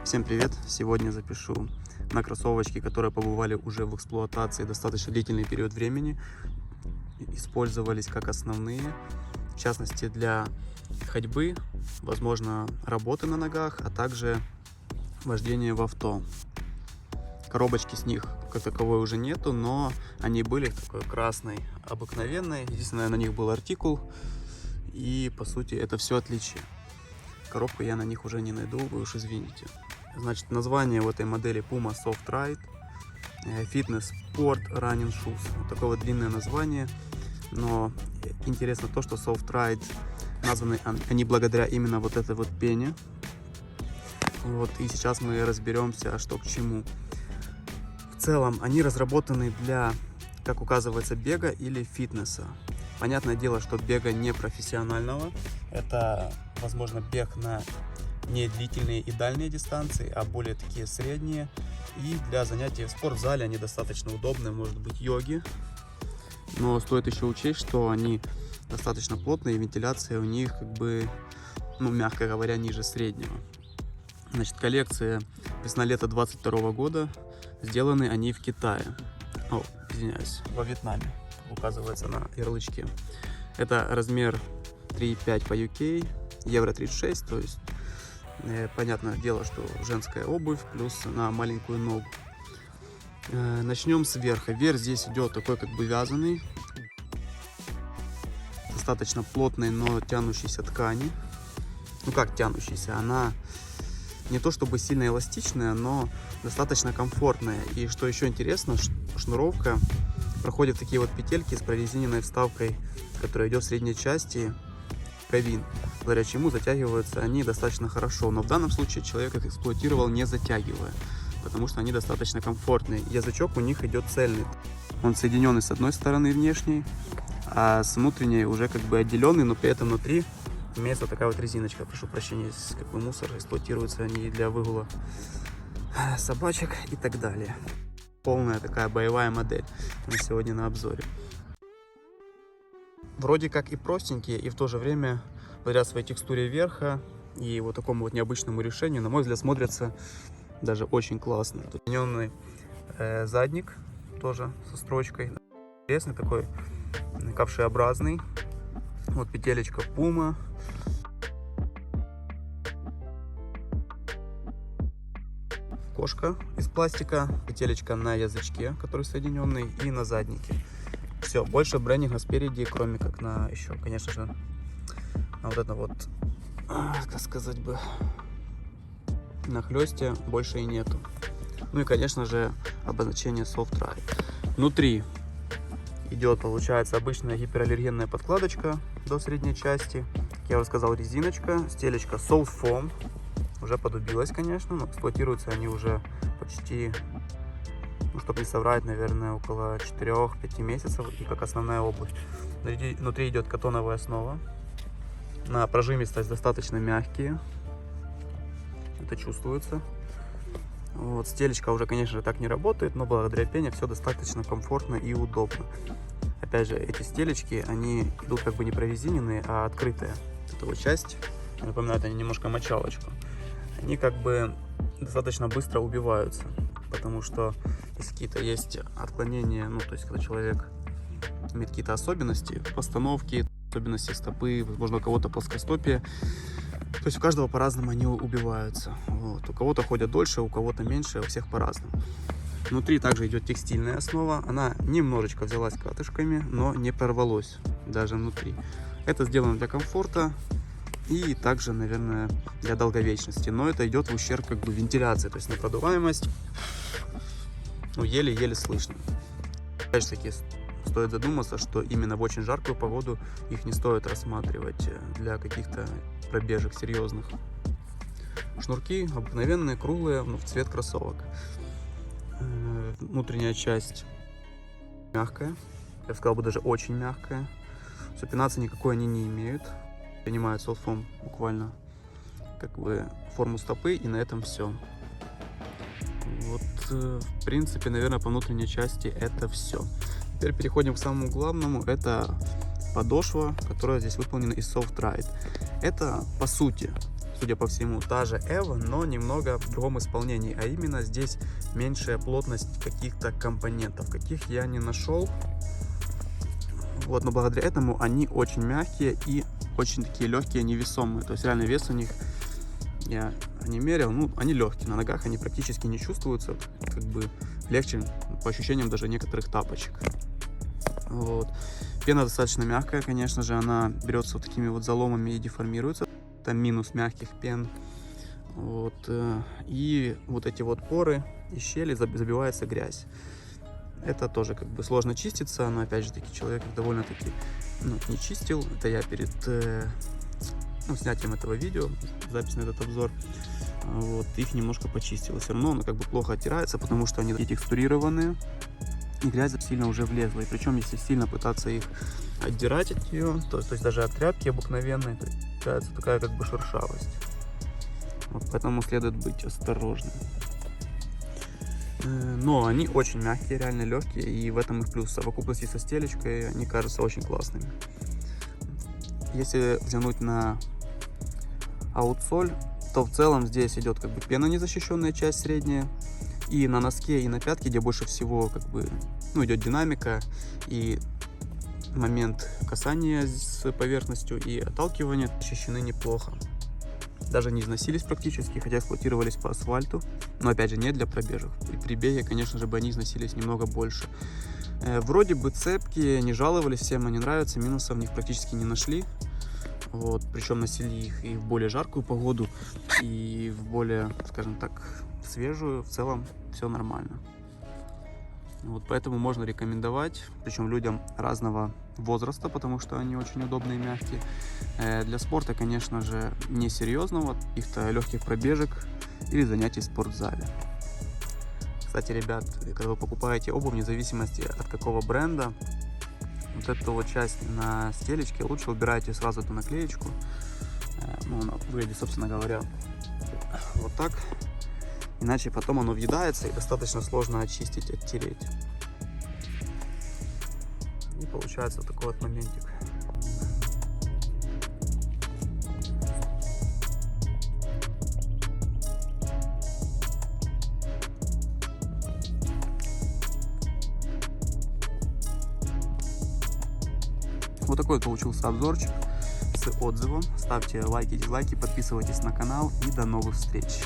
Всем привет! Сегодня запишу на кроссовочки, которые побывали уже в эксплуатации достаточно длительный период времени. Использовались как основные, в частности для ходьбы, возможно, работы на ногах, а также вождения в авто. Коробочки с них как таковой уже нету, но они были такой красной, обыкновенной. Единственное, на них был артикул, и по сути это все отличие. Коробку я на них уже не найду, вы уж извините. Значит, название в этой модели Puma Soft Ride Fitness Sport Running Shoes. Вот такое вот длинное название. Но интересно то, что Soft Ride названы они благодаря именно вот этой вот пене. Вот, и сейчас мы разберемся, что к чему. В целом, они разработаны для, как указывается, бега или фитнеса. Понятное дело, что бега не профессионального. Это, возможно, бег на не длительные и дальние дистанции, а более такие средние. И для занятий в спортзале они достаточно удобные, может быть, йоги. Но стоит еще учесть, что они достаточно плотные, и вентиляция у них, как бы, ну, мягко говоря, ниже среднего. Значит, коллекция весна-лето 22 года. Сделаны они в Китае. О, извиняюсь, во Вьетнаме, указывается на ярлычке. Это размер 3,5 по UK, евро 36, то есть понятное дело, что женская обувь плюс на маленькую ногу. Начнем с верха. Верх здесь идет такой как бы вязаный, достаточно плотной, но тянущейся ткани. Ну как тянущейся, она не то чтобы сильно эластичная, но достаточно комфортная. И что еще интересно, шнуровка проходит такие вот петельки с прорезиненной вставкой, которая идет в средней части кабин, благодаря чему затягиваются они достаточно хорошо. Но в данном случае человек их эксплуатировал не затягивая, потому что они достаточно комфортные. Язычок у них идет цельный. Он соединенный с одной стороны внешней, а с внутренней уже как бы отделенный, но при этом внутри имеется такая вот резиночка. Прошу прощения, здесь как бы мусор, эксплуатируются они для выгула собачек и так далее. Полная такая боевая модель на сегодня на обзоре. Вроде как и простенькие, и в то же время, благодаря своей текстуре верха и вот такому вот необычному решению, на мой взгляд, смотрятся даже очень классно. Тут измененный задник, тоже со строчкой. Интересный такой, ковшеобразный. Вот петелечка Puma. Кошка из пластика, петелечка на язычке, который соединенный, и на заднике. Все, больше брендинга спереди, кроме как на еще, конечно же, на вот это вот, как сказать бы, на хлесте больше и нету. Ну и, конечно же, обозначение Soft Ride. Внутри идет, получается, обычная гипераллергенная подкладочка до средней части. Как я уже сказал, резиночка, стелечка Soft Foam. Уже подубилась, конечно, но эксплуатируются они уже почти, ну, чтобы не соврать, наверное, около 4-5 месяцев, и как основная обувь. Внутри идет катоновая основа. На прожимистость достаточно мягкие. Это чувствуется. Вот, стелечка уже, конечно же, так не работает, но благодаря пене все достаточно комфортно и удобно. Опять же, эти стелечки, они идут как бы не прорезиненные, а открытые. Эта вот часть, напоминает они немножко мочалочку. Они как бы достаточно быстро убиваются, потому что если какие-то есть отклонения, ну, то есть когда человек имеет какие-то особенности постановки, особенности стопы, возможно, у кого-то плоскостопие, то есть у каждого по-разному они убиваются. Вот. У кого-то ходят дольше, у кого-то меньше, у всех по-разному. Внутри также идет текстильная основа, она немножечко взялась катышками, но не порвалась даже внутри. Это сделано для комфорта и также, наверное, для долговечности, но это идет в ущерб как бы вентиляции, то есть на продуваемость, ну, еле-еле слышно. Опять же таки, стоит задуматься, что именно в очень жаркую погоду их не стоит рассматривать для каких-то пробежек серьезных. Шнурки обыкновенные, круглые, но в цвет кроссовок. Внутренняя часть мягкая, я бы сказал, даже очень мягкая. Супинации никакой они не имеют. Принимают Soft Foam буквально как бы форму стопы, и на этом все. Вот, в принципе, наверное, по внутренней части это все. Теперь переходим к самому главному. Это подошва, которая здесь выполнена из Soft Ride. Это, по сути, судя по всему, та же Эва, но немного в другом исполнении. А именно здесь меньшая плотность каких-то компонентов, каких я не нашел. Вот, но благодаря этому они очень мягкие и очень такие легкие, невесомые. То есть реально вес у них, я не мерил, ну, они легкие. На ногах они практически не чувствуются, как бы легче по ощущениям даже некоторых тапочек. Вот. Пена достаточно мягкая, конечно же, она берется вот такими вот заломами и деформируется. Это минус мягких пен. Вот. И вот эти вот поры и щели забивается грязь. Это тоже как бы сложно чистится, но опять же таки человек довольно-таки не чистил. Это я перед снятием этого видео, запись на этот обзор, вот, их немножко почистил. Все равно оно как бы плохо оттирается, потому что они текстурированные, и грязь сильно уже влезла. И причем, если сильно пытаться их отдирать от нее, то есть даже от тряпки обыкновенной, то получается такая как бы шершавость. Вот, поэтому следует быть осторожным. Но они очень мягкие, реально легкие, и в этом их плюс. В совокупности со стелечкой они кажутся очень классными. Если взглянуть на аутсоль, то в целом здесь идет как бы пена незащищенная часть средняя, и на носке, и на пятке, где больше всего как бы идет динамика и момент касания с поверхностью и отталкивания, защищены неплохо. Даже не износились практически, хотя эксплуатировались по асфальту, но опять же не для пробежек. При беге, конечно же, бы они износились немного больше. Вроде бы цепкие, не жаловались, всем они нравятся, минусов в них практически не нашли. Вот, причем носили их и в более жаркую погоду, и в более, скажем так, свежую. В целом все нормально. Вот, поэтому можно рекомендовать, причем людям разного возраста, потому что они очень удобные и мягкие. Для спорта, конечно же, несерьезного, каких-то легких пробежек или занятий в спортзале. Кстати, ребят, когда вы покупаете обувь, вне зависимости от какого бренда, вот эту вот часть на стелечке лучше убирайте сразу эту наклеечку. Она выглядит, собственно говоря, вот так. Иначе потом оно въедается и достаточно сложно очистить, оттереть. И получается вот такой вот моментик. Вот такой получился обзорчик с отзывом. Ставьте лайки, дизлайки, подписывайтесь на канал и до новых встреч.